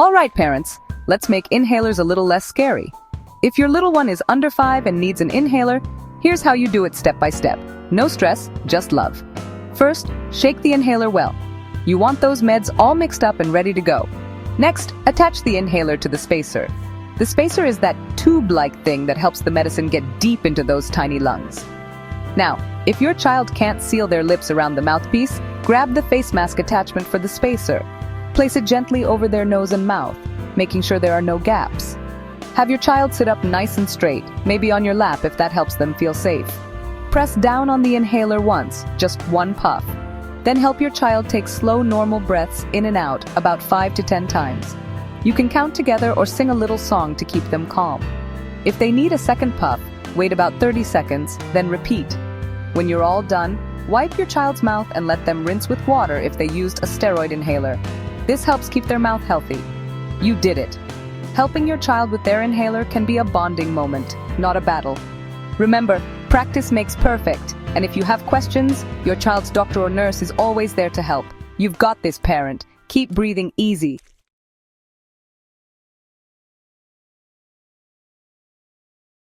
All right, parents, let's make inhalers a little less scary. If your little one is under 5 and needs an inhaler, here's how you do it step by step. No stress, just love. First, shake the inhaler well. You want those meds all mixed up and ready to go. Next, attach the inhaler to the spacer. The spacer is that tube-like thing that helps the medicine get deep into those tiny lungs. Now, if your child can't seal their lips around the mouthpiece, grab the face mask attachment for the spacer. Place it gently over their nose and mouth, making sure there are no gaps. Have your child sit up nice and straight, maybe on your lap if that helps them feel safe. Press down on the inhaler once, just one puff. Then help your child take slow, normal breaths in and out about 5 to 10 times. You can count together or sing a little song to keep them calm. If they need a second puff, wait about 30 seconds, then repeat. When you're all done, wipe your child's mouth and let them rinse with water if they used a steroid inhaler. This helps keep their mouth healthy. You did it. Helping your child with their inhaler can be a bonding moment, not a battle. Remember, practice makes perfect, and if you have questions, your child's doctor or nurse is always there to help. You've got this, parent. Keep breathing easy.